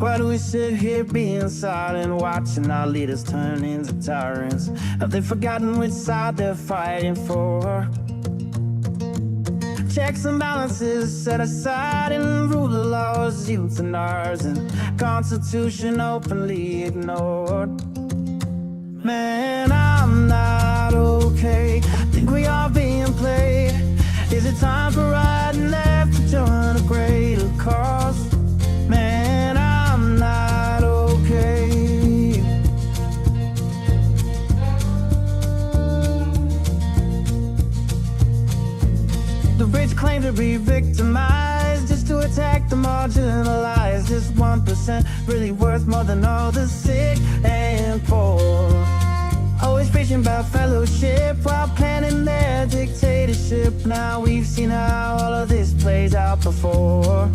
Why do we sit here being silent, watching our leaders turn into tyrants? Have they forgotten which side they're fighting for? Checks and balances set aside and rule of laws, youth and ours, and Constitution openly ignored. Man, I'm not okay. Think we are being played. Is it time for right and left to join a greater cause? Man, I'm not okay. The rich claim to be victimized just to attack the marginalized. Is 1% really worth more than all the sick and poor? Always preaching about fellowship while planning their dictatorship. Now we've seen how all of this plays out before.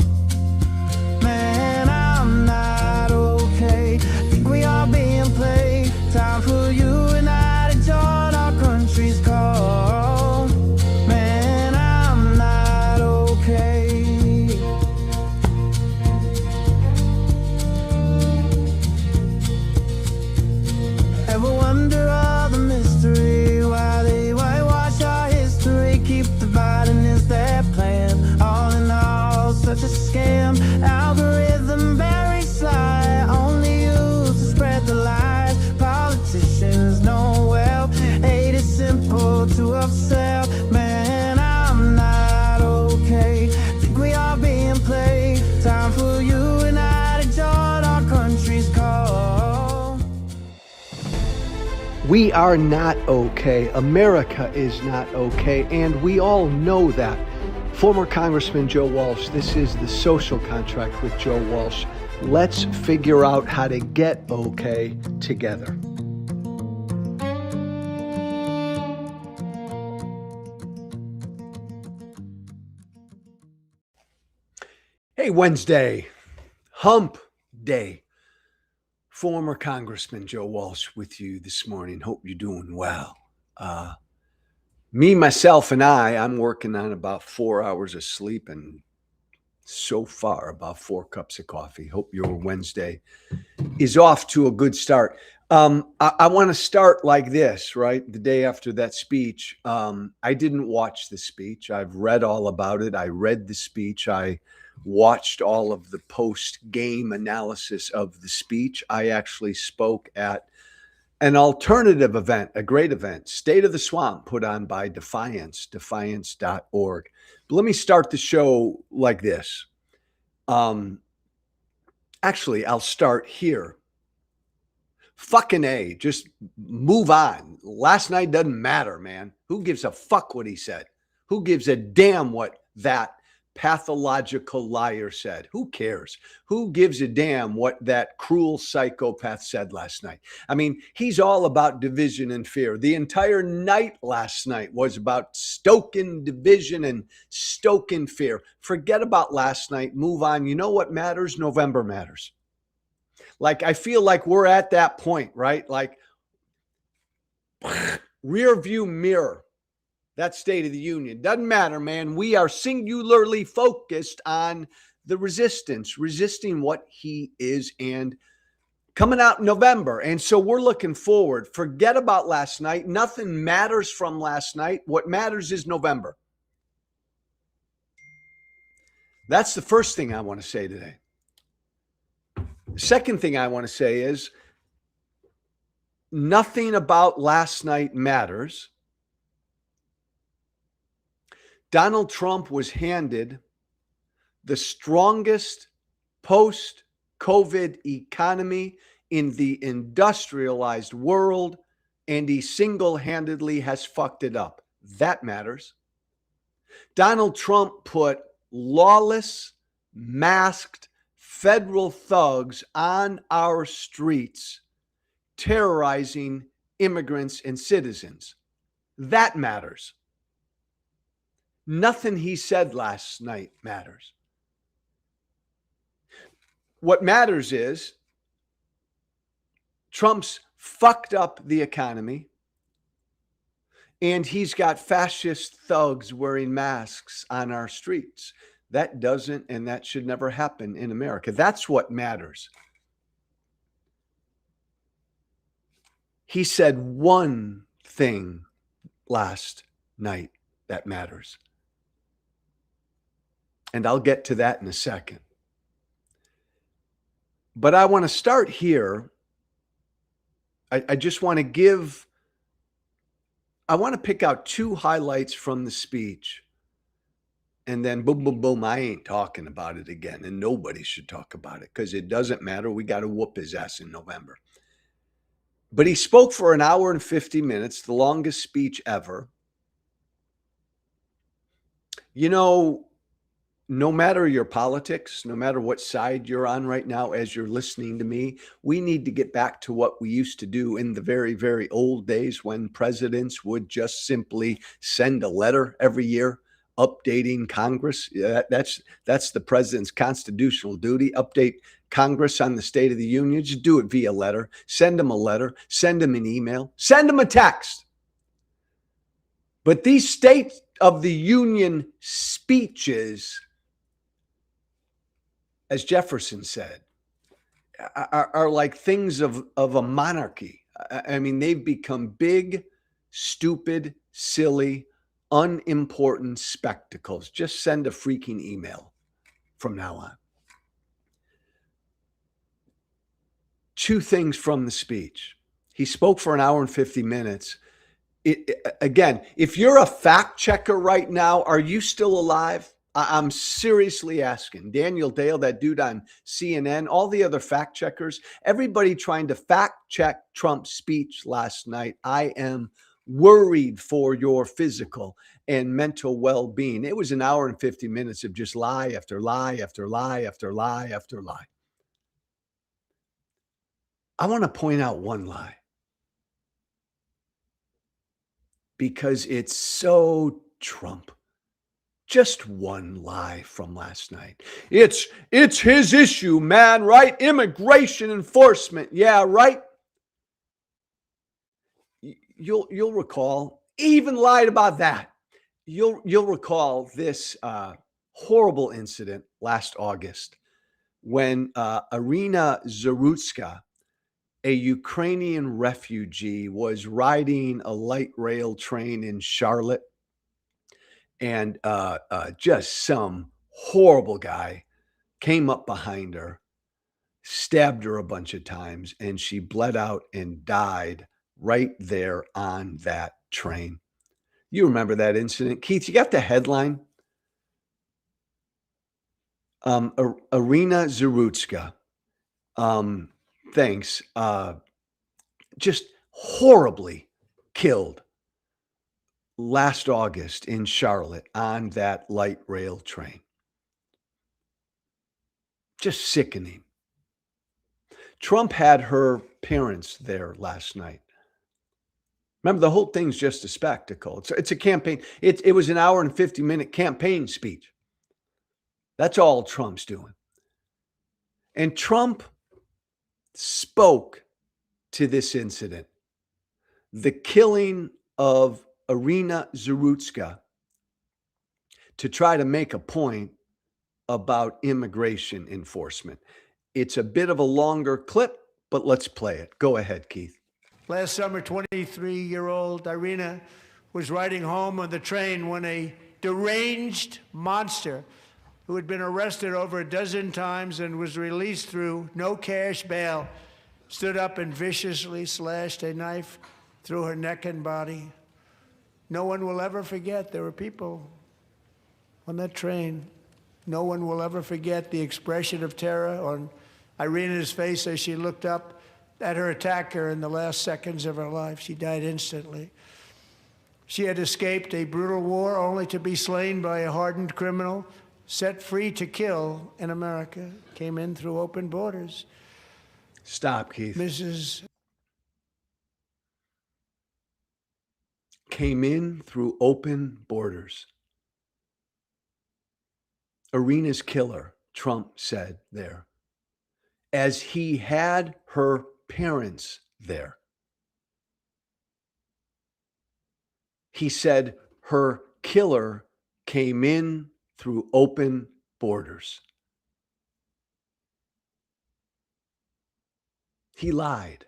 Man, I'm not okay. Think we are being played. Time for you and I to join our country's call. Man, I'm not okay. Ever wonder all the mystery? Why they whitewash our history? Keep dividing is their plan. All in all, such a scam. Algorithm very sly, only used to spread the lies. Politicians know well, hate is simple to upsell. Man, I'm not okay. Think we are being played. Time for you and I to join our country's call. We are not okay. America is not okay, and we all know that. Former Congressman Joe Walsh, this is The Social Contract with Joe Walsh. Let's figure out how to get okay together. Hey, Wednesday, hump day. Former Congressman Joe Walsh with you this morning. Hope you're doing well. Me, myself, and I'm working on about 4 hours of sleep and so far about 4 cups of coffee. Hope your Wednesday is off to a good start. I want to start like this, right? The day after that speech, I didn't watch the speech. I've read all about it. I read the speech. I watched all of the post-game analysis of the speech. I actually spoke at an alternative event, a great event, State of the Swamp, put on by defiance.org. But let me start the show like this. Actually, I'll start here. Fucking A, just move on. Last night doesn't matter, man. Who gives a fuck what he said? Who gives a damn what that pathological liar said? Who cares? Who gives a damn what that cruel psychopath said last night? I mean, he's all about division and fear. The entire night last night was about stoking division and stoking fear. Forget about last night. Move on. You know what matters? November matters. Like, I feel like we're at that point, right? Like, rear view mirror. That State of the Union. Doesn't matter, man. We are singularly focused on the resistance, resisting what he is and coming out in November. And so we're looking forward. Forget about last night. Nothing matters from last night. What matters is November. That's the first thing I want to say today. The second thing I want to say is nothing about last night matters. Donald Trump was handed the strongest post-COVID economy in the industrialized world, and he single-handedly has fucked it up. That matters. Donald Trump put lawless, masked federal thugs on our streets, terrorizing immigrants and citizens. That matters. Nothing he said last night matters. What matters is Trump's fucked up the economy, and he's got fascist thugs wearing masks on our streets. That doesn't and that should never happen in America. That's what matters. He said one thing last night that matters. And I'll get to that in a second. But I want to start here. I just want to pick out two highlights from the speech. And then boom, boom, boom, I ain't talking about it again. And nobody should talk about it because it doesn't matter. We got to whoop his ass in November. But he spoke for an hour and 50 minutes, the longest speech ever. You know, no matter your politics, no matter what side you're on right now, as you're listening to me, we need to get back to what we used to do in the very, very old days when presidents would just simply send a letter every year updating Congress. That's the president's constitutional duty. Update Congress on the State of the Union. Just do it via letter. Send them a letter. Send them an email. Send them a text. But these State of the Union speeches, as Jefferson said, are like things of a monarchy. I mean, they've become big, stupid, silly, unimportant spectacles. Just send a freaking email from now on. Two things from the speech. He spoke for an hour and 50 minutes. Again, if you're a fact checker right now, are you still alive? I'm seriously asking. Daniel Dale, that dude on CNN, all the other fact checkers, everybody trying to fact check Trump's speech last night. I am worried for your physical and mental well-being. It was an hour and 50 minutes of just lie after lie after lie after lie after lie. I want to point out one lie because it's so Trump. Just one lie from last night. It's his issue, man, right? Immigration enforcement. Yeah, right. You'll recall, he even lied about that. You'll recall this horrible incident last August when Irina Zarutska, a Ukrainian refugee, was riding a light rail train in Charlotte. And just some horrible guy came up behind her, stabbed her a bunch of times, and she bled out and died right there on that train. You remember that incident? Keith, you got the headline? Irina Zarutska, thanks, just horribly killed last August in Charlotte on that light rail train. Just sickening. Trump had her parents there last night. Remember, the whole thing's just a spectacle. It's a campaign. It was an hour and 50-minute campaign speech. That's all Trump's doing. And Trump spoke to this incident, the killing of Irina Zarutska, to try to make a point about immigration enforcement. It's a bit of a longer clip, but let's play it. Go ahead, Keith. Last summer, 23-year-old Irina was riding home on the train when a deranged monster who had been arrested over a dozen times and was released through no cash bail stood up and viciously slashed a knife through her neck and body. No one will ever forget there were people on that train. No one will ever forget the expression of terror on Irina's face as she looked up at her attacker in the last seconds of her life. She died instantly. She had escaped a brutal war only to be slain by a hardened criminal, set free to kill in America. Came in through open borders. Stop, Keith. Mrs. Came in through open borders. Irina's killer, Trump said there, as he had her parents there. He said her killer came in through open borders. He lied.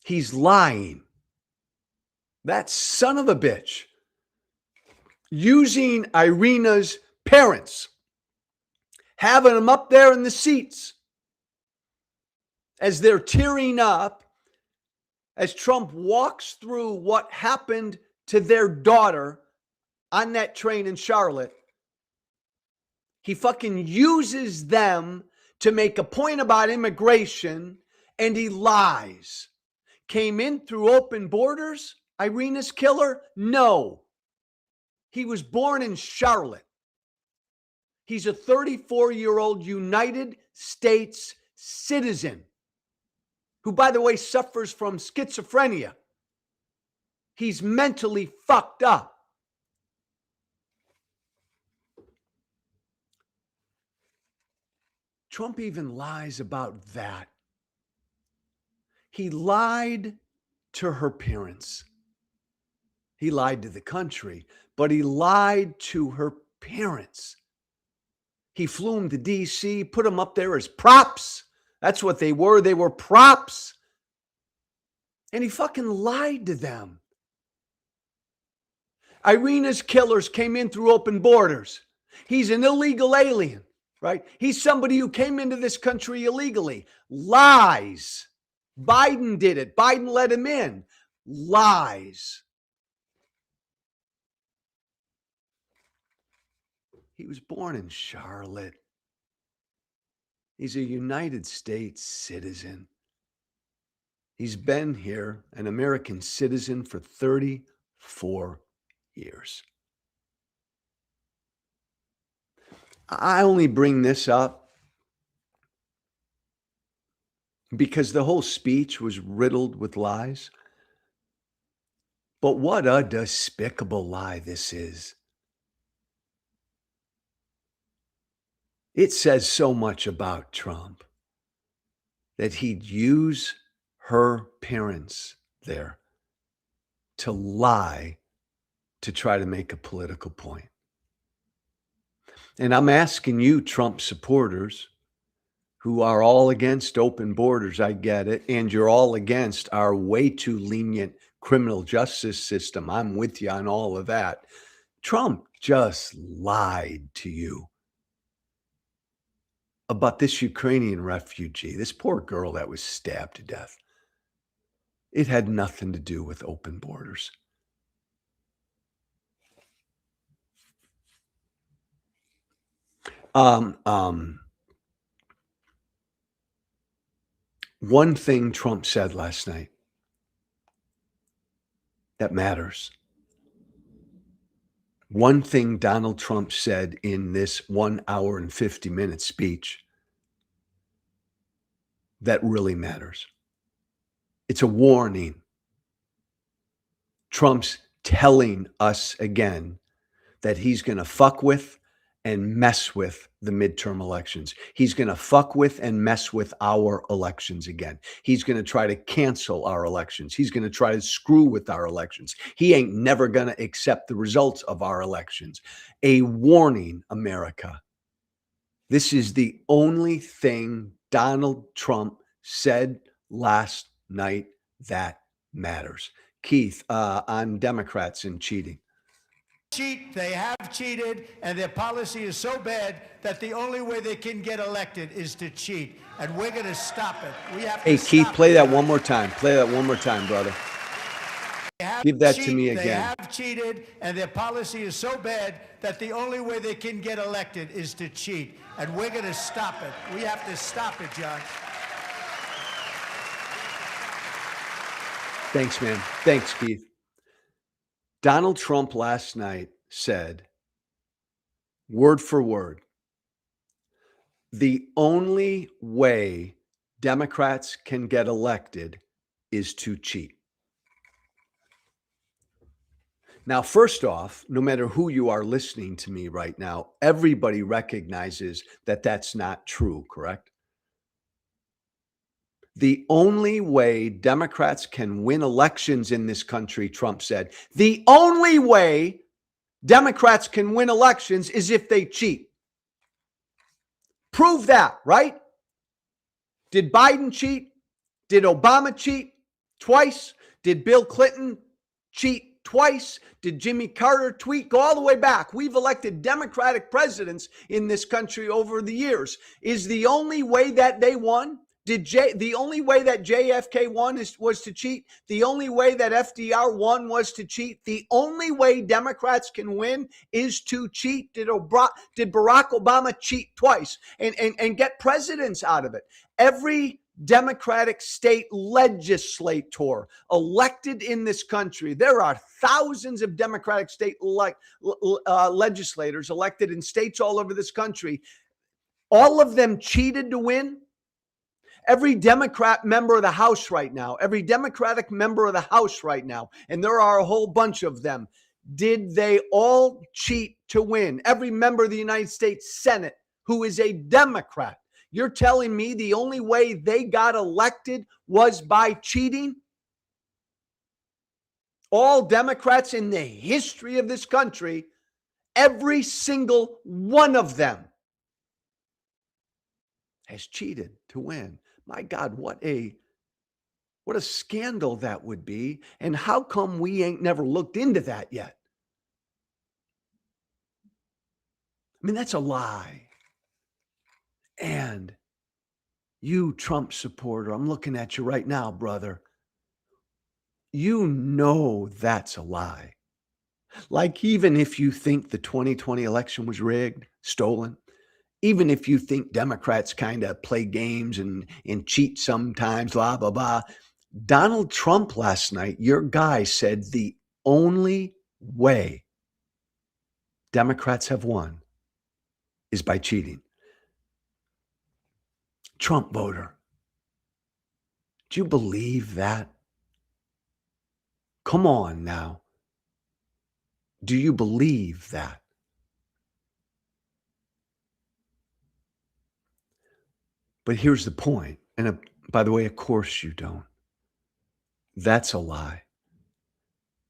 He's lying. That son of a bitch, using Irina's parents, having them up there in the seats as they're tearing up, as Trump walks through what happened to their daughter on that train in Charlotte. He fucking uses them to make a point about immigration, and he lies. Came in through open borders, Irina's killer? No. He was born in Charlotte. He's a 34-year-old United States citizen who, by the way, suffers from schizophrenia. He's mentally fucked up. Trump even lies about that. He lied to her parents. He lied to the country, but he lied to her parents. He flew them to D.C., put them up there as props. That's what they were. They were props. And he fucking lied to them. Irina's killers came in through open borders. He's an illegal alien, right? He's somebody who came into this country illegally. Lies. Biden did it. Biden let him in. Lies. He was born in Charlotte. He's a United States citizen. He's been here, an American citizen, for 34 years. I only bring this up because the whole speech was riddled with lies. But what a despicable lie this is. It says so much about Trump that he'd use her parents there to lie to try to make a political point. And I'm asking you, Trump supporters, who are all against open borders, I get it, and you're all against our way too lenient criminal justice system. I'm with you on all of that. Trump just lied to you about this Ukrainian refugee, this poor girl that was stabbed to death. It had nothing to do with open borders. One thing Trump said last night that matters. One thing Donald Trump said in this 1 hour and 50-minute speech that really matters. It's a warning. Trump's telling us again that he's going to fuck with and mess with the midterm elections. He's going to fuck with and mess with our elections again. He's going to try to cancel our elections. He's going to try to screw with our elections. He ain't never going to accept the results of our elections. A warning, America. This is the only thing Donald Trump said last night that matters. Keith, on Democrats and cheating. Cheat, they have cheated, and their policy is so bad that the only way they can get elected is to cheat, and we're going to stop it. We have to Hey, Keith, stop play it. that one more time. Play that one more time, brother. Give that to me again. They have cheated, and their policy is so bad that the only way they can get elected is to cheat, and we're going to stop it. We have to stop it, John. Thanks, man. Thanks, Keith. Donald Trump last night said, word for word, the only way Democrats can get elected is to cheat. Now, first off, no matter who you are listening to me right now, everybody recognizes that that's not true, correct? The only way Democrats can win elections in this country, Trump said, the only way Democrats can win elections is if they cheat. Prove that, right? Did Biden cheat? Did Obama cheat? Twice. Did Bill Clinton cheat? Twice. Did Jimmy Carter tweet? Go all the way back. We've elected Democratic presidents in this country over the years. Is the only way that they won? The only way that JFK won was to cheat? The only way that FDR won was to cheat? The only way Democrats can win is to cheat? Did Barack Obama cheat twice and get presidents out of it? Every Democratic state legislator elected in this country. There are thousands of Democratic state legislators elected in states all over this country. All of them cheated to win. Every Democrat member of the House right now, every Democratic member of the House right now, and there are a whole bunch of them, did they all cheat to win? Every member of the United States Senate who is a Democrat. You're telling me the only way they got elected was by cheating? All Democrats in the history of this country, every single one of them has cheated to win. My God, what a scandal that would be. And how come we ain't never looked into that yet? I mean, that's a lie. And you, Trump supporter, I'm looking at you right now, brother. You know that's a lie. Like, even if you think the 2020 election was rigged, stolen, even if you think Democrats kind of play games and cheat sometimes, blah, blah, blah. Donald Trump last night, your guy, said the only way Democrats have won is by cheating. Trump voter, do you believe that? Come on now. Do you believe that? But here's the point. And by the way, of course you don't. That's a lie.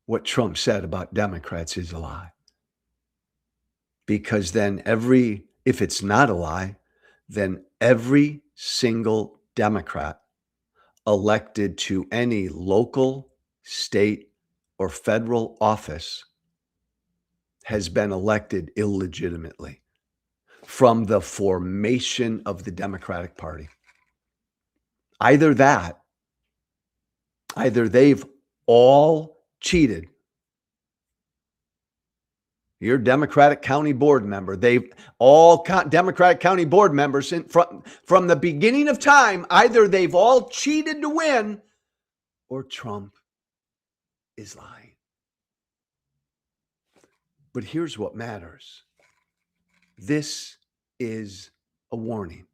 What Trump said about Democrats is a lie. Because then if it's not a lie, then every single Democrat elected to any local, state, or federal office has been elected illegitimately from the formation of the Democratic Party. Either they've all cheated. You're a Democratic county board member. They've all Democratic county board members from the beginning of time. Either they've all cheated to win, or Trump is lying. But here's what matters. This is a warning.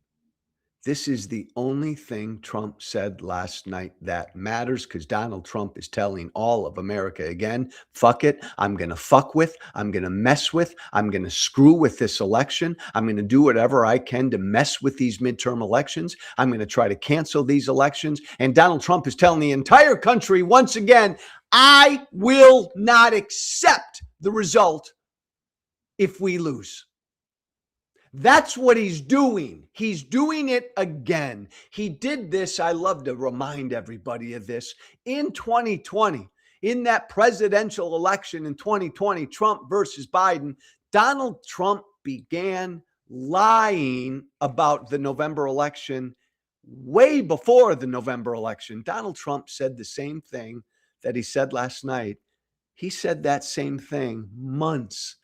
This is the only thing Trump said last night that matters, because Donald Trump is telling all of America again, fuck it. I'm going to fuck with, I'm going to mess with, I'm going to screw with this election. I'm going to do whatever I can to mess with these midterm elections. I'm going to try to cancel these elections. And Donald Trump is telling the entire country once again, I will not accept the result if we lose. That's what he's doing. He's doing it again. He did this. I love to remind everybody of this. In 2020, in that presidential election in 2020, Trump versus Biden, Donald Trump began lying about the November election way before the November election. Donald Trump said the same thing that he said last night. He said that same thing months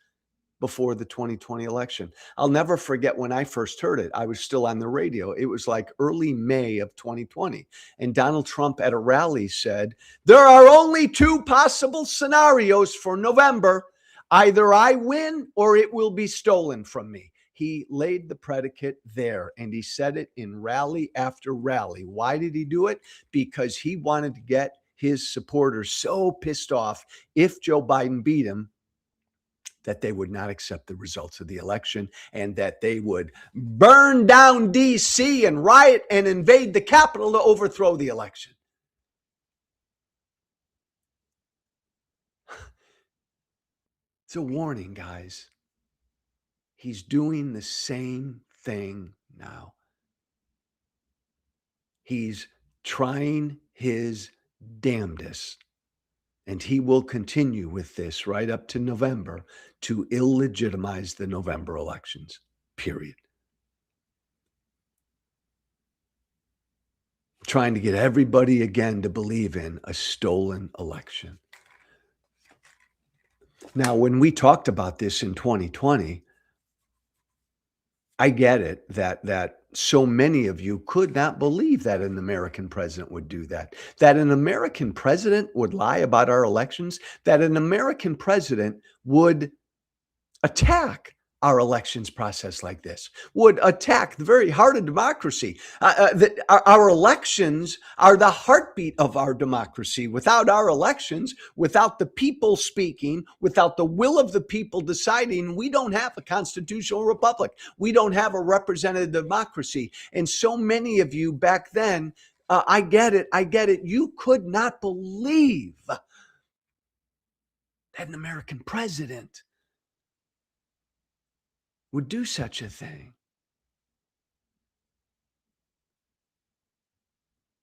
before the 2020 election. I'll never forget when I first heard it. I was still on the radio. It was like early May of 2020. And Donald Trump at a rally said, there are only two possible scenarios for November. Either I win or it will be stolen from me. He laid the predicate there, and he said it in rally after rally. Why did he do it? Because he wanted to get his supporters so pissed off if Joe Biden beat him that they would not accept the results of the election, and that they would burn down D.C. and riot and invade the Capitol to overthrow the election. It's a warning, guys. He's doing the same thing now. He's trying his damnedest, and he will continue with this right up to November to illegitimize the November elections, period. Trying to get everybody again to believe in a stolen election. Now, when we talked about this in 2020, I get it that so many of you could not believe that an American president would do that an American president would lie about our elections, that an American president would attack our elections process like this, would attack the very heart of democracy. Our elections are the heartbeat of our democracy. Without our elections, without the people speaking, without the will of the people deciding, we don't have a constitutional republic. We don't have a representative democracy. And so many of you back then, I get it. You could not believe that an American president would do such a thing.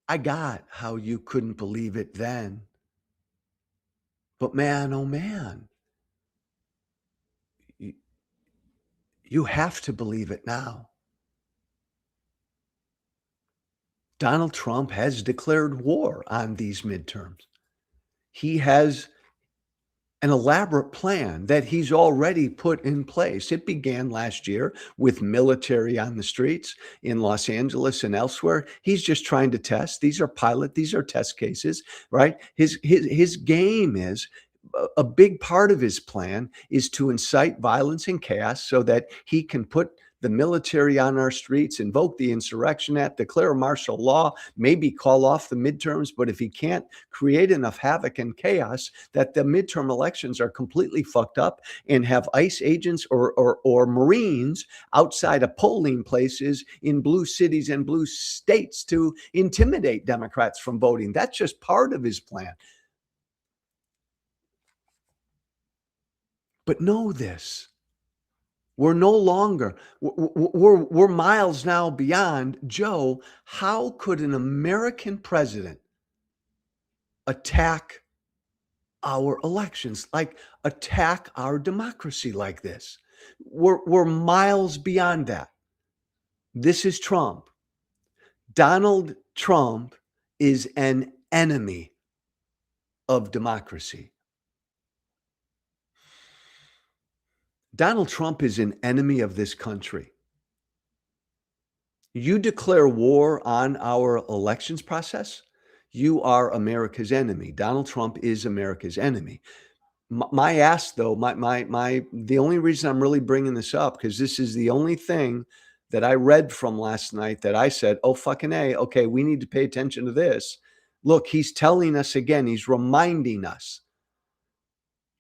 I got how you couldn't believe it then. But man, oh man, you have to believe it now. Donald Trump has declared war on these midterms. He has an elaborate plan that he's already put in place. It began last year with military on the streets in Los Angeles and elsewhere. He's just trying to test. These are test cases, right? His game is, a big part of his plan is to incite violence and chaos so that he can put the military on our streets, invoke the Insurrection Act, declare martial law, maybe call off the midterms. But if he can't create enough havoc and chaos that the midterm elections are completely fucked up and have ICE agents or Marines outside of polling places in blue cities and blue states to intimidate Democrats from voting, that's just part of his plan. But know this. We're no longer, we're miles now beyond, Joe, how could an American president attack our elections, like attack our democracy like this? We're miles beyond that. This is Trump. Donald Trump is an enemy of democracy. Donald Trump is an enemy of this country. You declare war on our elections process, you are America's enemy. Donald Trump is America's enemy. My ask, though, the only reason I'm really bringing this up, because this is the only thing that I read from last night that I said, oh, fucking A, okay, we need to pay attention to this. Look, he's telling us again, he's reminding us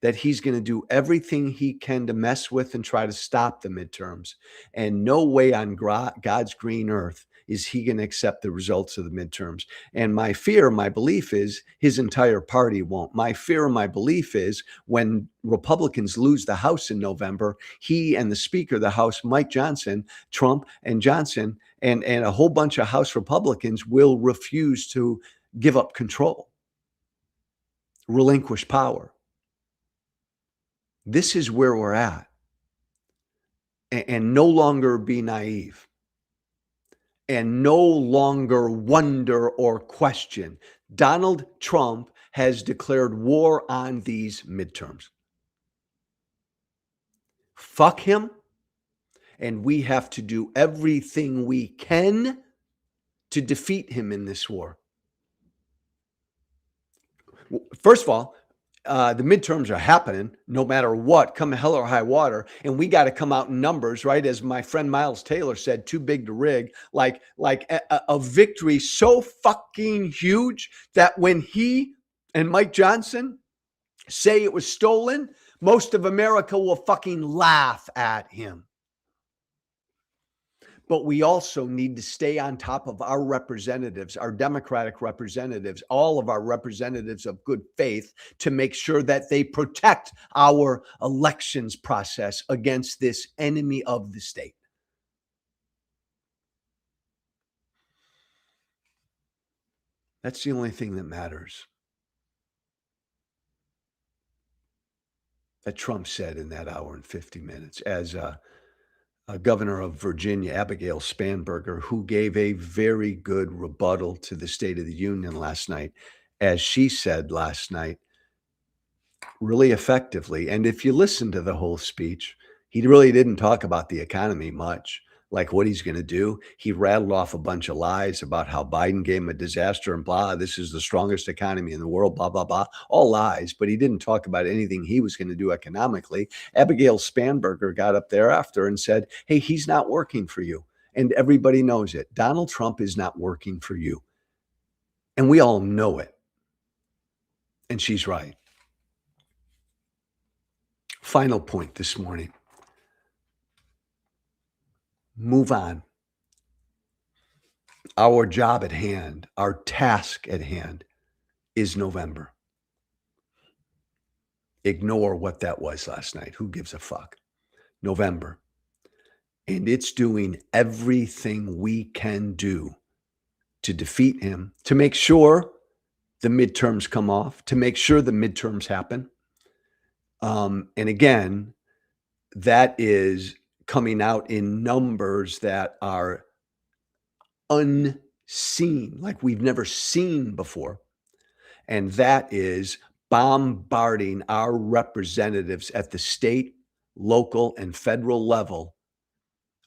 that he's going to do everything he can to mess with and try to stop the midterms. And no way on God's green earth is he going to accept the results of the midterms. And my fear, my belief is his entire party won't. My fear and my belief is when Republicans lose the House in November, he and the Speaker of the House, Mike Johnson, Trump and Johnson, and a whole bunch of House Republicans will refuse to give up control, relinquish power. This is where we're at. And no longer be naive. And no longer wonder or question. Donald Trump has declared war on these midterms. Fuck him. And we have to do everything we can to defeat him in this war. First of all, the midterms are happening no matter what, come hell or high water. And we got to come out in numbers, right? As my friend Miles Taylor said, too big to rig, like a victory so fucking huge that when he and Mike Johnson say it was stolen, most of America will fucking laugh at him. But we also need to stay on top of our representatives, our Democratic representatives, all of our representatives of good faith, to make sure that they protect our elections process against this enemy of the state. That's the only thing that matters. That Trump said in that hour and 50 minutes, as governor of Virginia, Abigail Spanberger, who gave a very good rebuttal to the State of the Union last night, as she said last night, really effectively. And if you listen to the whole speech, he really didn't talk about the economy much, like what he's going to do. He rattled off a bunch of lies about how Biden gave him a disaster and blah, this is the strongest economy in the world, blah, blah, blah, all lies. But he didn't talk about anything he was going to do economically. Abigail Spanberger got up there after and said, hey, he's not working for you. And everybody knows it. Donald Trump is not working for you. And we all know it. And she's right. Final point this morning. Move on. Our job at hand, our task at hand is November. Ignore what that was last night. Who gives a fuck? November. And it's doing everything we can do to defeat him, to make sure the midterms come off, to make sure the midterms happen. And again, that is coming out in numbers that are unseen, like we've never seen before. And that is bombarding our representatives at the state, local, and federal level.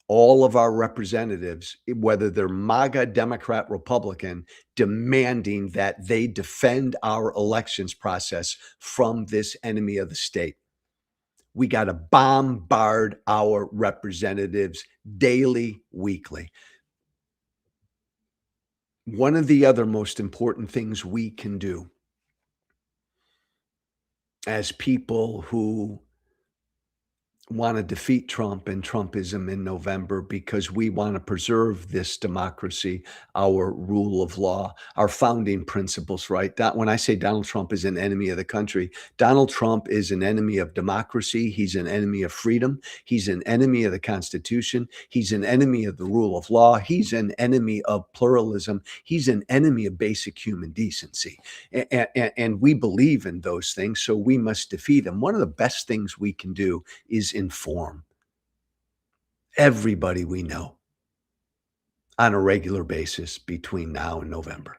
All of our representatives, whether they're MAGA, Democrat, Republican, demanding that they defend our elections process from this enemy of the state. We got to bombard our representatives daily, weekly. One of the other most important things we can do as people who want to defeat Trump and Trumpism in November, because we want to preserve this democracy, our rule of law, our founding principles, right? When I say Donald Trump is an enemy of the country, Donald Trump is an enemy of democracy. He's an enemy of freedom. He's an enemy of the Constitution. He's an enemy of the rule of law. He's an enemy of pluralism. He's an enemy of basic human decency. And we believe in those things, so we must defeat him. One of the best things we can do is inform everybody we know on a regular basis between now and November.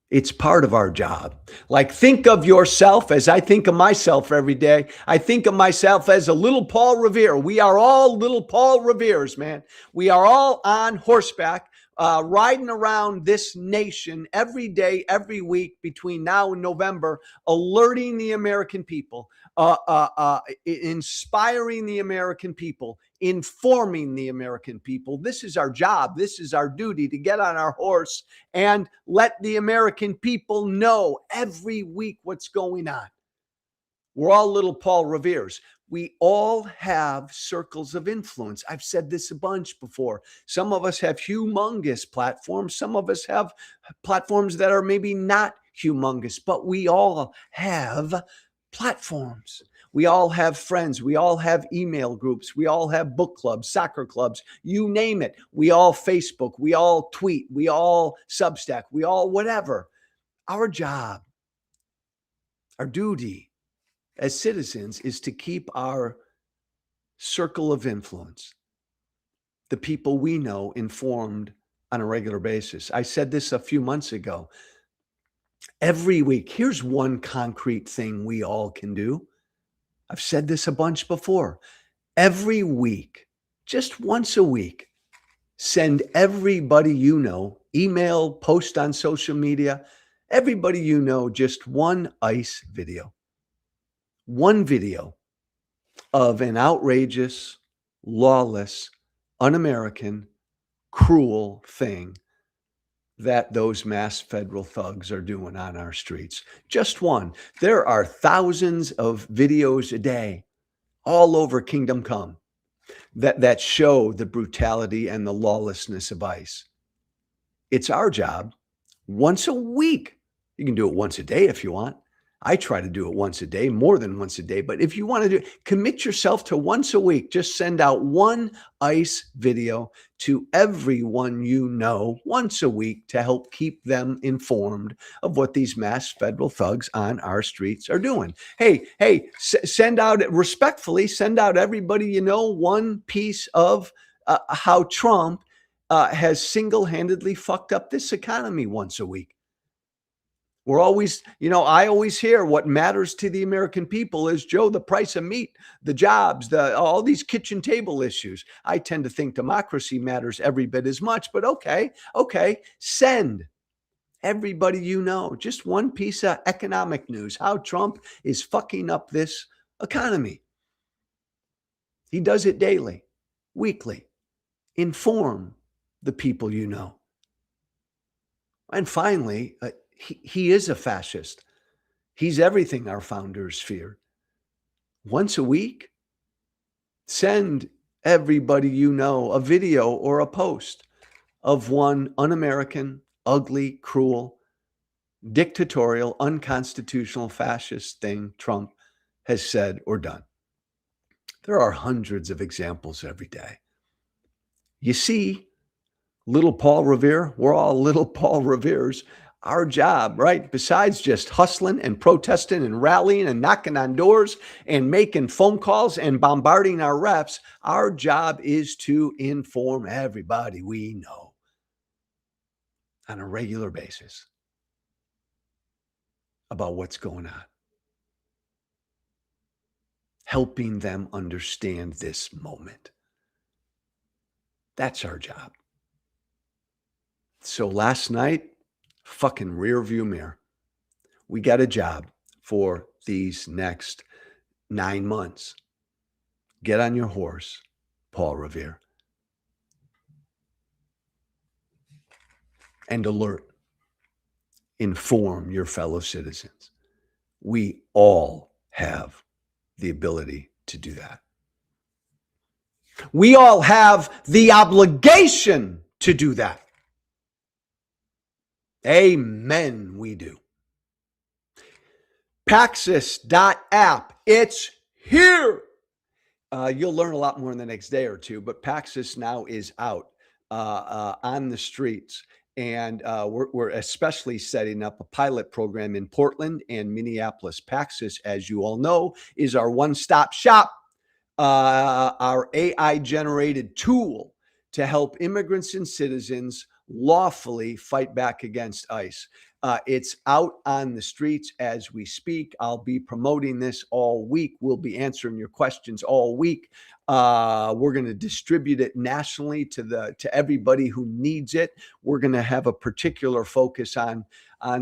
It's part of our job. Like, think of yourself as I think of myself every day. I think of myself as a little Paul Revere. We are all little Paul Reveres, man. We are all on horseback, riding around this nation every day, every week between now and November, alerting the American people, inspiring the American people, informing the American people. This is our job. This is our duty, to get on our horse and let the American people know every week what's going on. We're all little Paul Reveres. We all have circles of influence. I've said this a bunch before. Some of us have humongous platforms. Some of us have platforms that are maybe not humongous, but we all have platforms. We all have friends. We all have email groups. We all have book clubs, soccer clubs, you name it. We all Facebook. We all tweet. We all Substack. We all whatever. Our job, our duty as citizens is to keep our circle of influence, the people we know, informed on a regular basis. I said this a few months ago. Every week, here's one concrete thing we all can do. I've said this a bunch before. Every week, just once a week, send everybody you know, email, post on social media, everybody you know, just one ICE video. One video of an outrageous, lawless, un-American, cruel thing that those mass federal thugs are doing on our streets. Just one. There are thousands of videos a day all over Kingdom Come. that show the brutality and the lawlessness of ICE. It's our job once a week. You can do it once a day if you want. I try to do it once a day, more than once a day. But if you want to do it, commit yourself to once a week. Just send out one ICE video to everyone you know once a week to help keep them informed of what these mass federal thugs on our streets are doing. Hey, send out, respectfully, send out everybody you know one piece of how Trump has single-handedly fucked up this economy once a week. We're always, I always hear what matters to the American people is, Joe, the price of meat, the jobs, all these kitchen table issues. I tend to think democracy matters every bit as much, but okay, send everybody you know just one piece of economic news, how Trump is fucking up this economy. He does it daily, weekly. Inform the people you know. And finally, he is a fascist. He's everything our founders feared. Once a week, send everybody you know a video or a post of one un-American, ugly, cruel, dictatorial, unconstitutional, fascist thing Trump has said or done. There are hundreds of examples every day. You see, little Paul Revere, we're all little Paul Reveres. Our job, right, besides just hustling and protesting and rallying and knocking on doors and making phone calls and bombarding our reps, our job is to inform everybody we know on a regular basis about what's going on, helping them understand this moment. That's our job. So last night, fucking rear view mirror. We got a job for these next 9 months. Get on your horse, Paul Revere. And alert. Inform your fellow citizens. We all have the ability to do that. We all have the obligation to do that. Amen, we do. Paxos.app, it's here. You'll learn a lot more in the next day or two, but Paxos now is out on the streets. And we're especially setting up a pilot program in Portland and Minneapolis. Paxos, as you all know, is our one-stop shop, our AI-generated tool to help immigrants and citizens lawfully fight back against ICE. It's out on the streets as we speak. I'll be promoting this all week. We'll be answering your questions all week. We're going to distribute it nationally to everybody who needs it. We're going to have a particular focus on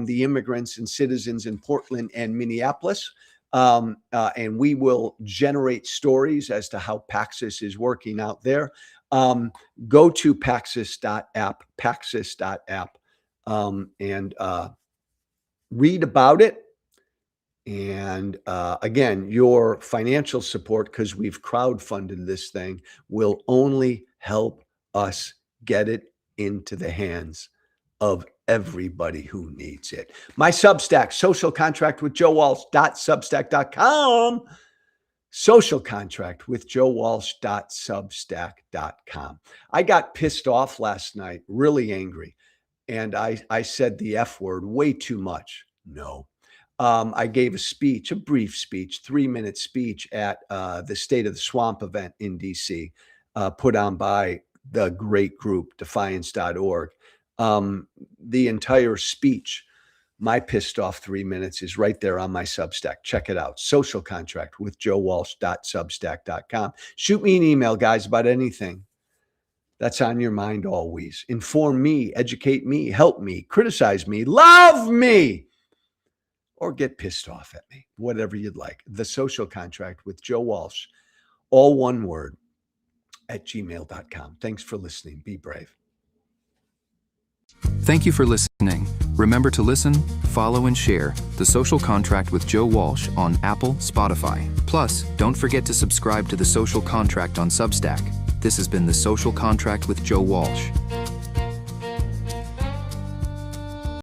the immigrants and citizens in Portland and Minneapolis. And we will generate stories as to how Paxos is working out there. Go to Paxos.app, and read about it. And again, your financial support, because we've crowdfunded this thing, will only help us get it into the hands of everybody who needs it. My Substack, Social Contract with Joe Walsh.substack.com. Social Contract with Joe Walsh.substack.com. I got pissed off last night, really angry. And I said the F word way too much. No. I gave a speech, a brief speech, 3-minute speech at the State of the Swamp event in DC, put on by the great group, defiance.org. The entire speech, my pissed off 3 minutes, is right there on my Substack. Check it out. Social Contract with Joe Walsh.substack.com. Shoot me an email, guys, about anything that's on your mind always. Inform me, educate me, help me, criticize me, love me, or get pissed off at me, whatever you'd like. The Social Contract with Joe Walsh, all one word, @gmail.com. Thanks for listening. Be brave. Thank you for listening. Remember to listen, follow, and share The Social Contract with Joe Walsh on Apple, Spotify. Plus, don't forget to subscribe to The Social Contract on Substack. This has been The Social Contract with Joe Walsh.